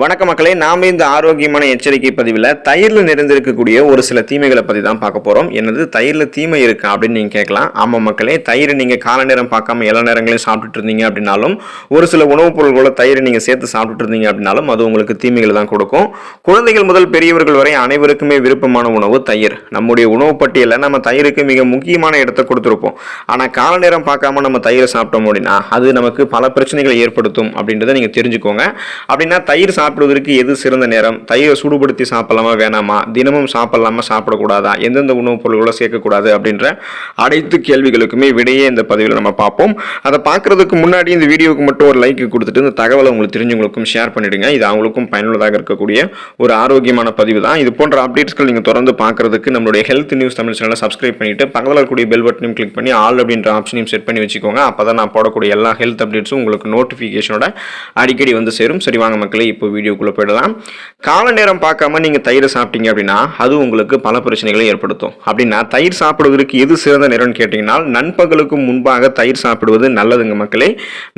வணக்க மக்களே, நாம இந்த ஆரோக்கியமான எச்சரிக்கை பதிவில் தயிரில் நிறைந்திருக்கக்கூடிய ஒரு சில தீமைகளை பற்றி தான் பார்க்க போகிறோம். என்னது தயிரில் தீமை இருக்கா அப்படின்னு நீங்கள் கேட்கலாம். ஆமாம் மக்களே, தயிர் நீங்கள் கால நேரம் பார்க்காம எல்லா நேரங்களையும் சாப்பிட்டுட்டு இருந்தீங்க அப்படின்னாலும், ஒரு சில உணவுப் பொருட்களோட தயிரை நீங்கள் சேர்த்து சாப்பிட்டுட்டு இருந்தீங்க அப்படின்னாலும் அது உங்களுக்கு தீமைகளை தான் கொடுக்கும். குழந்தைகள் முதல் பெரியவர்கள் வரை அனைவருக்குமே விருப்பமான உணவு தயிர். நம்முடைய உணவு பட்டியலில் நம்ம தயிருக்கு மிக முக்கியமான இடத்தை கொடுத்துருப்போம். ஆனால் கால நேரம் பார்க்காம நம்ம தயிரை சாப்பிட்டோம் அப்படின்னா அது நமக்கு பல பிரச்சனைகளை ஏற்படுத்தும் அப்படின்றத நீங்கள் தெரிஞ்சுக்கோங்க. அப்படின்னா தயிர் சாப்பிடுவதற்கு எது சிறந்த நேரம்? தயிரை சூடுபடுத்தி சாப்பிடலாமா வேணாமா? தினமும் சாப்பிடலாமா சாப்பிடக்கூடாதா? எந்தெந்த உணவுப் பொருட்களை சேர்க்கக்கூடாது அப்படின்ற அனைத்து கேள்விகளுக்குமே விடையே இந்த பதிவில் நம்ம பார்ப்போம். அதை பார்க்கறதுக்கு முன்னாடி இந்த வீடியோவுக்கு மட்டும் ஒரு லைக் கொடுத்துட்டு இந்த தகவலை உங்களுக்கு தெரிஞ்சவங்களுக்கும் ஷேர் பண்ணிடுங்க. இது அவங்களுக்கும் பயனுள்ளதாக இருக்கக்கூடிய ஒரு ஆரோக்கியமான பதிவு தான். இது போன்ற அப்டேட்ஸ்கள் நீங்கள் தொடர்ந்து பார்க்கறதுக்கு நம்மளுடைய ஹெல்த் நியூஸ் தமிழ் சேனலை சப்ஸ்கிரைப் பண்ணிட்டு பக்கத்தில் இருக்கக்கூடிய பெல் பட்டனையும் கிளிக் பண்ணி ஆல் அப்படின்ற ஆப்ஷனையும் செட் பண்ணி வச்சுக்கோங்க. அப்போ தான் நான் போடக்கூடிய எல்லா ஹெல்த் அப்டேட்ஸும் உங்களுக்கு நோட்டிஃபிகேஷனோட அடிக்கடி வந்து சேரும். சரி வாங்க மக்களே, இப்போ வீடியோக்குள்ள போயிடலாம். கால நேரம் பார்க்காம நீங்க தயிர் சாப்பிட்டீங்க அப்படின்னா அது உங்களுக்கு பல பிரச்சனைகளை ஏற்படுத்தும். அப்படின்னா தயிர் சாப்பிடுவதற்கு எது சிறந்த நேரம்னு கேட்டீங்கன்னா நண்பகலுக்கு முன்பாக தயிர் சாப்பிடுவது நல்லதுங்க மக்களே.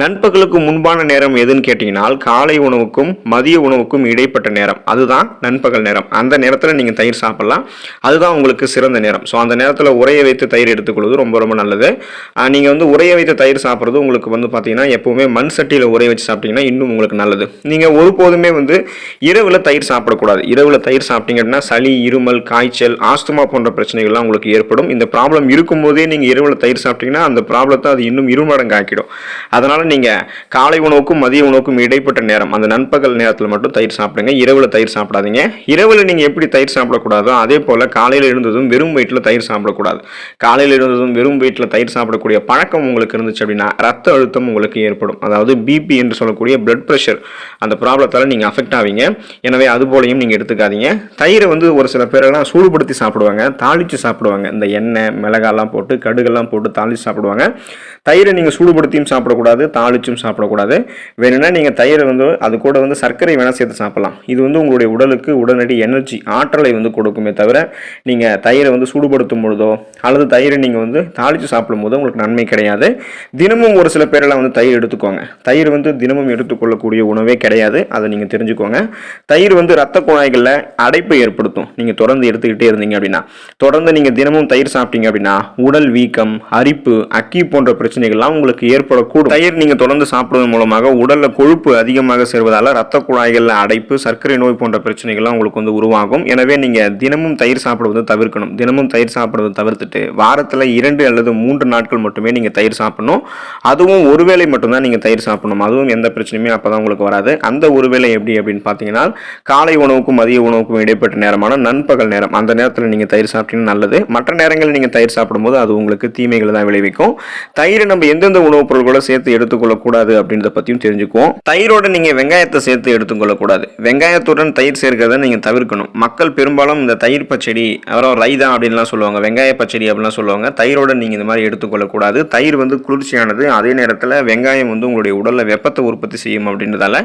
நண்பகலுக்கு முன்பான நேரம் எதுன்னு கேட்டீங்கன்னா காலை உணவுக்கும் மதிய உணவுக்கும் இடைப்பட்ட நேரம், அதுதான் நண்பகல் நேரம். அந்த நேரத்தில் நீங்க தயிர் சாப்பிடலாம். அதுதான் உங்களுக்கு சிறந்த நேரம். ஸோ அந்த நேரத்தில் உரைய வைத்து தயிர் எடுத்துக்கொள்வது ரொம்ப ரொம்ப நல்லது. நீங்க வந்து உரைய வைத்து தயிர் சாப்பிட்றது உங்களுக்கு வந்து பார்த்தீங்கன்னா எப்பவுமே மண் சட்டியில் உரைய வச்சு சாப்பிட்டீங்கன்னா இன்னும் உங்களுக்கு நல்லது. நீங்க ஒருபோதுமே வந்து இரவுல தயிர் சாப்பிடக்கூடாது. இரவுல தயிர் சாப்பிட்டீங்க அப்படின்னா சளி, இருமல், காய்ச்சல், ஆஸ்துமா போன்ற பிரச்சனைகள்லாம் உங்களுக்கு ஏற்படும். இந்த ப்ராப்ளம் இருக்கும்போதே நீங்க இரவுல தயிர் சாப்பிட்டீங்கன்னா அந்த ப்ராப்ளத்தை அது இன்னும் இருமடங்கு ஆக்கிடும். அதனால நீங்க காலை உணவுக்கும் மதிய உணவுக்கும் இடைப்பட்ட நேரம், அந்த நண்பகல் நேரத்தில் மட்டும் தயிர் சாப்பிடுங்க. இரவுல தயிர் சாப்பிடாதீங்க. இரவுல நீங்க எப்படி தயிர் சாப்பிடக்கூடாதோ அதே போல காலையில் இருந்ததும் வெறும் வயிற்றில் தயிர் சாப்பிடக்கூடாது. காலையில் இருந்ததும் வெறும் வயிற்றில் தயிர் சாப்பிடக்கூடிய பழக்கம் உங்களுக்கு இருந்துச்சு அப்படின்னா ரத்த அழுத்தம் உங்களுக்கு ஏற்படும். அதாவது பிபி என்று சொல்லக்கூடிய பிளட் பிரஷர், அந்த ப்ராப்ளத்தால் நீங்க அஃபெக்ட் ஆவீங்க. எனவே அது போலையும் நீங்க எடுத்துக்காதீங்க. தயிரை வந்து ஒரு சில பேரெல்லாம் சூடுபடுத்தி சாப்பிடுவாங்க, தாளிச்சு சாப்பிடுவாங்க. இந்த எண்ணெய், மிளகாலாம் போட்டு கடுகெல்லாம் போட்டு தாளிச்சு சாப்பிடுவாங்க. தயிரை நீங்க சூடுபடுத்தியும் சாப்பிடக்கூடாது, தாளிச்சும் சாப்பிடக்கூடாது. வேணும்னா நீங்க தயிரை வந்து அது கூட வந்து சர்க்கரை வேணா சேர்த்து சாப்பிடலாம். இது வந்து உங்களுடைய உடலுக்கு உடனடி எனர்ஜி, ஆற்றலை வந்து கொடுக்குமே தவிர நீங்க தயிரை வந்து சூடுபடுத்தும் பொழுதோ அல்லது தயிரை நீங்க வந்து தாளிச்சு சாப்பிடும் போதோ உங்களுக்கு நன்மை கிடையாது. தினமும் ஒரு சில பேரெல்லாம் வந்து தயிர் எடுத்துக்கோங்க. தயிர் வந்து தினமும் எடுத்துக்கொள்ளக்கூடிய உணவே கிடையாது. அதை நீங்க தெரிஞ்சுக்கோங்க. தயிர் வந்து ரத்த குழாய்களில் அடைப்பை ஏற்படுத்தும். நீங்க தொடர்ந்து எடுத்துக்கிட்டே இருந்தீங்க அப்படின்னா, தொடர்ந்து நீங்க தினமும் தயிர் சாப்பிட்டீங்க அப்படின்னா உடல் வீக்கம், அரிப்பு, அக்கி போன்ற பிரச்சனைகள்லாம் உங்களுக்கு ஏற்படக்கூடும். தயிர் நீங்க தொடர்ந்து சாப்பிடுவதன் மூலமாக உடல்ல கொழுப்பு அதிகமாக சேர்வதால ரத்த குழாய்களில் அடைப்பு, சர்க்கரை நோய் போன்ற பிரச்சனைகள்லாம் உங்களுக்கு வந்து உருவாகும். எனவே நீங்க தினமும் தயிர் சாப்பிடுவதை தவிர்க்கணும். தினமும் தயிர் சாப்பிடுவதை தவிர்த்துட்டு வாரத்தில் 2 அல்லது 3 நாட்கள் மட்டுமே நீங்க தயிர் சாப்பிடணும். அதுவும் ஒருவேளை மட்டும்தான் நீங்க தயிர் சாப்பிடணும். அதுவும் எந்த பிரச்சனையுமே அப்பதான் உங்களுக்கு வராது. அந்த ஒருவேளை எப்படி அப்படின்னு பார்த்தீங்கன்னா காலை உணவுக்கும் மதிய உணவுக்கும் இடைப்பட்ட நேரமான நண்பகல் நேரம், அந்த நேரத்தில் நீங்க தயிர் சாப்பிட்டீங்கன்னா நல்லது. மற்ற நேரங்களில் நீங்க தயிர் சாப்பிடும்போது அது உங்களுக்கு தீமைகளை தான் விளைவிக்கும். தயிரை நம்ம எந்தெந்த உணவுப் பொருட்களை சேர்த்து எடுத்துக்கொள்ளக்கூடாது அப்படின்றத பற்றியும் தெரிஞ்சுக்குவோம். தயிரோட நீங்க வெங்காயத்தை சேர்த்து எடுத்துக்கொள்ளக்கூடாது. வெங்காயத்துடன் தயிர் சேர்க்கிறத நீங்க தவிர்க்கணும். மக்கள் பெரும்பாலும் இந்த தயிர் பச்சடி, அப்புறம் ரைதா அப்படின்லாம் சொல்லுவாங்க, வெங்காய பச்சடி அப்படின்லாம் சொல்லுவாங்க. தயிரோட நீங்க இந்த மாதிரி எடுத்துக்கொள்ளக்கூடாது. தயிர் வந்து குளிர்ச்சியானது, அதே நேரத்தில் வெங்காயம் வந்து உங்களுடைய உடலில் வெப்பத்தை உற்பத்தி செய்யும். அப்படின்றதால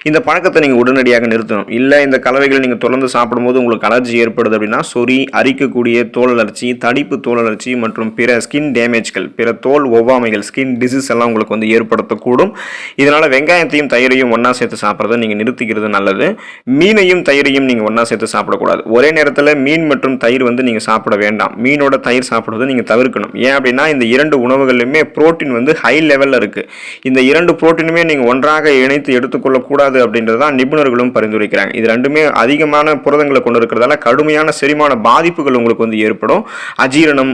இந்த பழக்கத்தை நீங்க உடனடியாக நிறுத்தணும். இல்லை இந்த கலவைகள் நீங்கள் தொடர்ந்து சாப்பிடும்போது உங்களுக்கு அலர்ஜி ஏற்படுது அப்படின்னா சொறி, அரிக்கக்கூடிய தோல் அலர்ச்சி, தடிப்பு தோல் அலர்ச்சி மற்றும் பிற ஸ்கின் டேமேஜ்கள், பிற தோல் ஒவ்வாமைகள், ஸ்கின் டிசீஸ் எல்லாம் உங்களுக்கு வந்து ஏற்படுத்தக்கூடும். இதனால வெங்காயத்தையும் தயிரையும் ஒன்றா சேர்த்து சாப்பிட்றதை நீங்கள் நிறுத்திக்கிறது நல்லது. மீனையும் தயிரையும் நீங்கள் ஒன்றா சேர்த்து சாப்பிடக்கூடாது. ஒரே நேரத்தில் மீன் மற்றும் தயிர் வந்து நீங்கள் சாப்பிட வேண்டாம். மீனோட தயிர் சாப்பிடுவதை நீங்கள் தவிர்க்கணும். ஏன் அப்படின்னா இந்த 2 உணவுகளிலுமே புரோட்டீன் வந்து ஹை லெவலில் இருக்கு. இந்த 2 புரோட்டீனுமே நீங்கள் ஒன்றாக இணைத்து எடுத்துக்கொள்ளக்கூடாது அப்படின்றது தான் நிபுணர்களும் பரிந்துரைக்கிறாங்க. இது ரெண்டுமே அதிகமான புரதங்களை கொண்டு இருக்கிறதால கடுமையான செரிமான பாதிப்புகள் உங்களுக்கு வந்து ஏற்படும். அஜீரணம்,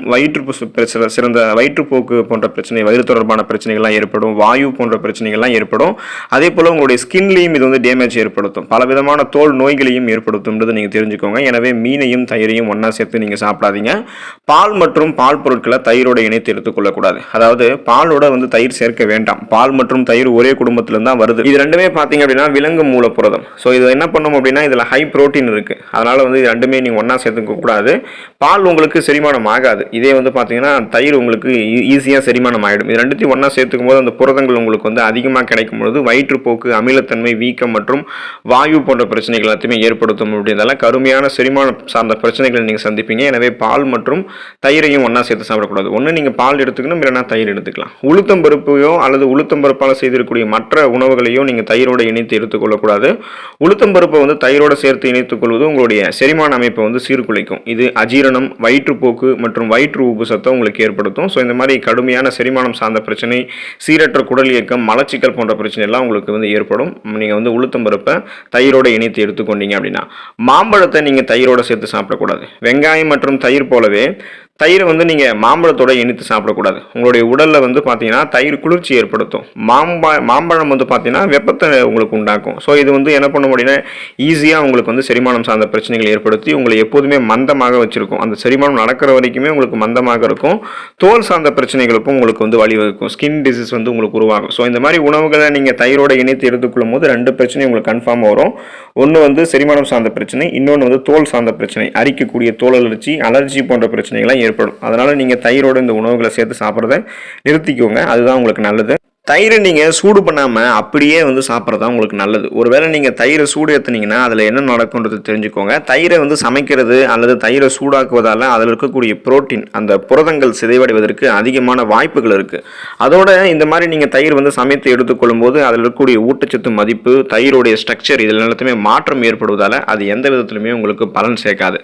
சிறந்த வயிற்றுப்போக்கு போன்ற பிரச்சனை, வயிறு தொடர்பான பிரச்சனைகள்லாம் ஏற்படும். வாயு போன்ற பிரச்சனைகள்லாம் ஏற்படும். அதே போல உங்களுடைய ஸ்கின்லையும் இது வந்து டேமேஜ் ஏற்படுத்தும். பல விதமான தோல் நோய்களையும் ஏற்படுத்தும்ன்றது நீங்க தெரிஞ்சுக்கோங்க. எனவே மீனையும் தயிரையும் ஒன்னா சேர்த்து நீங்க சாப்பிடாதீங்க. பால் மற்றும் பால் பொருட்களை தயிரோட இணைத்து எடுத்துக்கொள்ளக்கூடாது. அதாவது பாலோட வந்து தயிர் சேர்க்க வேண்டாம். பால் மற்றும் தயிர் ஒரே குடும்பத்திலிருந்து தான் வருது. இது ரெண்டுமே பார்த்தீங்க அப்படின்னா விலங்கு மூலப்புரதம். ஸோ இது என்ன பண்ணும் அப்படின்னா இதில் ஹை புரோட்டீன் இருக்கு. அதனால வந்து இது ரெண்டுமே நீங்கள் ஒன்றா சேர்த்துக்க கூடாது. பால் உங்களுக்கு செரிமானம் ஆகாது. இதே வந்து பார்த்தீங்கன்னா தயிர் உங்களுக்கு ஈஸியாக செரிமானம் ஆகிடும். இது ரெண்டுத்தையும் ஒன்றா சேர்த்துக்கும் போது அந்த புரதங்கள் உங்களுக்கு வந்து அதிகமாக கிடைக்கும் பொழுது வயிற்றுப்போக்கு, அமிலத்தன்மை, வீக்கம் மற்றும் வாயு போன்ற பிரச்சனைகள் எல்லாத்தையுமே ஏற்படுத்தும். அப்படின்றதால கடுமையான செரிமானம் சார்ந்த பிரச்சனைகளை நீங்கள் சந்திப்பீங்க. எனவே பால் மற்றும் தயிரையும் ஒன்றா சேர்த்து சாப்பிடக்கூடாது. ஒன்று நீங்கள் பால் எடுத்துக்கணும், இல்லைன்னா தயிர் எடுத்துக்கலாம். உளுத்தம் பருப்பையோ அல்லது உளுத்தம் பருப்பால் செய்திருக்கக்கூடிய மற்ற உணவுகளையோ நீங்கள் தயிரோடு இணைத்து எடுத்துக்கொள்ளக்கூடாது. சாப்பிடக்கூடாது. உளுத்தம் பருப்பை வந்து தயிரோட சேர்த்து இணைத்துக் கொள்வது உங்களுடைய செரிமான அமைப்பை வந்து சீர்குலைக்கும். இது அஜீரணம், வயிற்றுப்போக்கு மற்றும் வயிற்று உப்புசத்தை உங்களுக்கு ஏற்படுத்தும். ஸோ இந்த மாதிரி கடுமையான செரிமானம் சார்ந்த பிரச்சனை, சீரற்ற குடல் இயக்கம், மலச்சிக்கல் போன்ற பிரச்சனை எல்லாம் உங்களுக்கு வந்து ஏற்படும். நீங்கள் வந்து உளுத்தம் பருப்பை தயிரோட இணைத்து எடுத்துக்கொண்டீங்க அப்படின்னா. மாம்பழத்தை நீங்கள் தயிரோட சேர்த்து சாப்பிடக்கூடாது. வெங்காயம் மற்றும் தயிர் போலவே தயிரை வந்து நீங்கள் மாம்பழத்தோட இணைத்து சாப்பிடக்கூடாது. உங்களுடைய உடலில் வந்து பார்த்தீங்கன்னா தயிர் குளிர்ச்சி ஏற்படுத்தும். மாம்பழம் வந்து பார்த்தீங்கன்னா வெப்பத்தை உங்களுக்கு உண்டாக்கும். ஸோ இது வந்து என்ன பண்ண முடியும்னா ஈஸியாக உங்களுக்கு வந்து செரிமானம் சார்ந்த பிரச்சனைகள் ஏற்படுத்தி உங்களை எப்போதுமே மந்தமாக வச்சுருக்கும். அந்த செரிமானம் நடக்கிற வரைக்குமே உங்களுக்கு மந்தமாக இருக்கும். தோல் சார்ந்த பிரச்சனைகளுக்கும் உங்களுக்கு வந்து வழிவகுக்கும். ஸ்கின் டிசீஸ் வந்து உங்களுக்கு உருவாகும். ஸோ இந்த மாதிரி உணவுகளை நீங்கள் தயிரோட இணைத்து எடுத்துக்கொள்ளும் போது 2 பிரச்சனை உங்களுக்கு கன்ஃபார்ம் வரும். ஒன்று வந்து செரிமானம் சார்ந்த பிரச்சனை, இன்னொன்று வந்து தோல் சார்ந்த பிரச்சனை, அரிக்கக்கூடிய தோல் அலர்ஜி போன்ற பிரச்சனைகள்லாம் ஏற்படும். அதனால நீங்க தயிரோட இந்த உணவுகளை சேர்த்து சாப்பிட்றத நிறுத்திக்கோங்க. அதுதான் உங்களுக்கு நல்லது. தயிரை நீங்கள் சூடு பண்ணாமல் அப்படியே வந்து சாப்பிட்றது தான் உங்களுக்கு நல்லது. ஒருவேளை நீங்கள் தயிரை சூடு ஏற்றுனீங்கன்னா அதில் என்ன நடக்குன்றது தெரிஞ்சுக்கோங்க. தயிரை வந்து சமைக்கிறது அல்லது தயிரை சூடாக்குவதால் அதில் இருக்கக்கூடிய புரோட்டீன், அந்த புரதங்கள் சிதைவடைவதற்கு அதிகமான வாய்ப்புகள் இருக்குது. அதோட இந்த மாதிரி நீங்கள் தயிர் வந்து சமைத்து எடுத்துக்கொள்ளும் போது அதில் இருக்கக்கூடிய ஊட்டச்சத்து மதிப்பு, தயிரோடைய ஸ்ட்ரக்சர் இதில் எல்லாத்துமே மாற்றம் ஏற்படுவதால் அது எந்த விதத்துலையுமே உங்களுக்கு பலன் சேர்க்காது.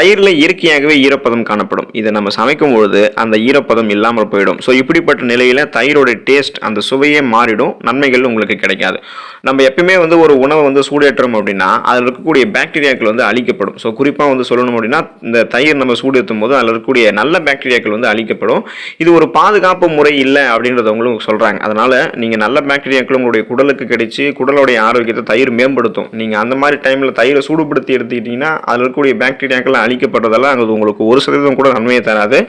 தயிரில் இயற்கையாகவே ஈரப்பதம் காணப்படும். இதை நம்ம சமைக்கும் பொழுது அந்த ஈரப்பதம் இல்லாமல் போயிடும். ஸோ இப்படிப்பட்ட நிலையில் தயிரோட டேஸ்ட், அந்த சுவையே மாறிடும், நன்மைகள் உங்களுக்கு கிடைக்காது. நம்ம எப்பயுமே வந்து ஒரு உணவை வந்து சூடேற்றோம் அப்படின்னா அதில் இருக்கக்கூடிய பாக்டீரியாக்கள் வந்து அழிக்கப்படும். ஸோ குறிப்பாக வந்து சொல்லணும் அப்படின்னா இந்த தயிர் நம்ம சூடேற்றும் போது அதில் இருக்கக்கூடிய நல்ல பாக்டீரியாக்கள் வந்து அழிக்கப்படும். இது ஒரு பாதுகாப்பு முறை இல்லை அப்படின்றத உங்களுக்கு சொல்கிறாங்க. அதனால் நீங்கள் நல்ல பாக்டீரியாக்கள் உங்களுடைய குடலுக்கு கிடைச்சி குடலுடைய ஆரோக்கியத்தை தயிர் மேம்படுத்தும். நீங்கள் அந்த மாதிரி டைமில் தயிரை சூடுபடுத்தி எடுத்துக்கிட்டிங்கன்னா அதில் இருக்கக்கூடிய பாக்டீரியாக்கள் அழிக்கப்படுறதால அது உங்களுக்கு 1% கூட நன்மையை தராது.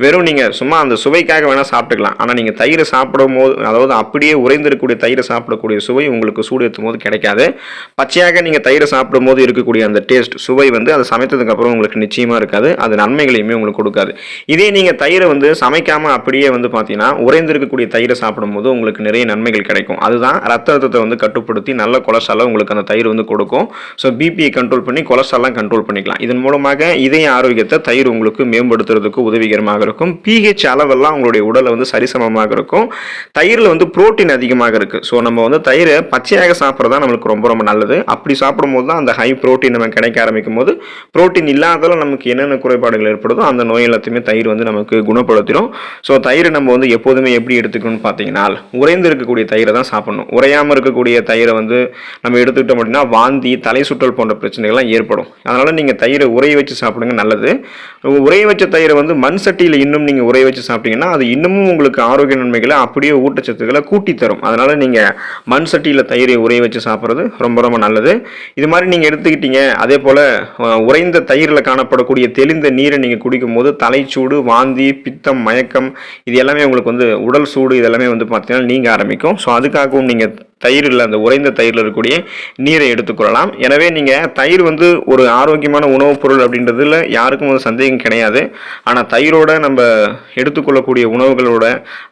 வெறும் நீங்கள் சும்மா அந்த சுவைக்காக வேணால் சாப்பிட்டுக்கலாம். ஆனால் நீங்கள் தயிரை சாப்பிடும் போது, அதாவது அப்படியே உறைந்திருக்கக்கூடிய தயிரை சாப்பிடக்கூடிய சுவை உங்களுக்கு சூடு ஏற்றும் போது கிடைக்காது. பச்சையாக நீங்கள் தயிரை சாப்பிடும் போது இருக்கக்கூடிய அந்த டேஸ்ட், சுவை வந்து அதை சமைத்ததுக்கு அப்புறம் உங்களுக்கு நிச்சயமா இருக்காது. அது நன்மைகளையுமே உங்களுக்கு கொடுக்காது. இதே நீங்கள் தயிரை வந்து சமைக்காம அப்படியே வந்து பார்த்தீங்கன்னா உறைந்திருக்கக்கூடிய தயிரை சாப்பிடும் போது உங்களுக்கு நிறைய நன்மைகள் கிடைக்கும். அதுதான் ரத்த அழுத்தத்தை வந்து கட்டுப்படுத்தி நல்ல கொலஸ்ட்ராலை உங்களுக்கு அந்த தயிர் வந்து கொடுக்கும். ஸோ பிபியை கண்ட்ரோல் பண்ணி கொலஸ்ட்ராலாம் கண்ட்ரோல் பண்ணிக்கலாம். இதன் மூலமாக இதய ஆரோக்கியத்தை தயிர் உங்களுக்கு மேம்படுத்துறதுக்கு உதவிகரமாக இருக்கும். பிஹெச் அளவெல்லாம் உங்களுடைய உடலை வந்து சரிசமமாக இருக்கும். தயிரில் வந்து புரோட்டீன் அதிகமாக இருக்குது. ஸோ நம்ம வந்து தயிரை பச்சையாக சாப்பிட்றது தான் நம்மளுக்கு ரொம்ப ரொம்ப நல்லது. அப்படி சாப்பிடும்போது தான் அந்த ஹை புரோட்டீன் நம்ம கிடைக்க ஆரம்பிக்கும் போது புரோட்டீன் இல்லாததால் நமக்கு என்னென்ன குறைபாடுகள் ஏற்படுதோ அந்த நோய் எல்லாத்தையுமே தயிர் வந்து நமக்கு குணப்படுத்திடும். ஸோ தயிரை நம்ம வந்து எப்போதுமே எப்படி எடுத்துக்கணும்னு பார்த்தீங்கன்னா உறைந்து இருக்கக்கூடிய தயிரை தான் சாப்பிடணும். உறையாமல் இருக்கக்கூடிய தயிரை வந்து நம்ம எடுத்துக்கிட்டோம் அப்படின்னா வாந்தி, தலை சுற்றல் போன்ற பிரச்சனைகள்லாம் ஏற்படும். அதனால் நீங்கள் தயிரை உறைய வச்சு சாப்பிடுங்க, நல்லது. உறைய வச்ச தயிரை வந்து மண் சட்டியில் இன்னும் நீங்கள் உறைய வச்சு சாப்பிட்டீங்கன்னா அது இன்னமும் உங்களுக்கு ஆரோக்கிய நன்மைகளை அப்படியே ஊட்டச்சத்துக்களை கூட்டி தரும். அதனால நீங்க மண் சட்டியில் தயிரை உறைய வச்சு சாப்பிட்றது ரொம்ப ரொம்ப நல்லது. இது மாதிரி நீங்க எடுத்துக்கிட்டீங்க. அதே போல உறைந்த தயிரில் காணப்படக்கூடிய தெளிந்த நீரை நீங்க குடிக்கும் போது தலைச்சூடு, வாந்தி, பித்தம், மயக்கம் இது எல்லாமே உங்களுக்கு வந்து உடல் சூடு இதெல்லாமே வந்து பார்த்தீங்கன்னா நீங்க ஆரம்பிக்கும். ஸோ அதுக்காகவும் நீங்க தயிரில், அந்த உறைந்த தயிரில் இருக்கக்கூடிய நீரை எடுத்துக்கொள்ளலாம். எனவே நீங்கள் தயிர் வந்து ஒரு ஆரோக்கியமான உணவுப் பொருள் அப்படின்றதுல யாருக்கும் வந்து சந்தேகம் கிடையாது. ஆனால் தயிரோட நம்ம எடுத்துக்கொள்ளக்கூடிய உணவுகளோட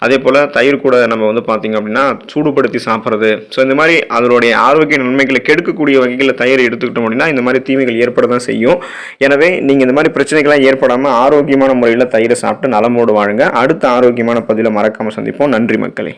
அதே போல் தயிர் கூட நம்ம வந்து பார்த்திங்க அப்படின்னா சூடுபடுத்தி சாப்பிட்றது, ஸோ இந்த மாதிரி அதனுடைய ஆரோக்கிய நன்மைகளை கெடுக்கக்கூடிய வகைகளில் தயிரை எடுத்துக்கிட்டோம் அப்படின்னா இந்த மாதிரி தீமைகள் ஏற்பட தான் செய்யும். எனவே நீங்கள் இந்த மாதிரி பிரச்சனைகள்லாம் ஏற்படாமல் ஆரோக்கியமான முறையில் தயிரை சாப்பிட்டு நலமோடு வாழுங்க. அடுத்த ஆரோக்கியமான பதிவில் மறக்காமல் சந்திப்போம். நன்றி மக்களே.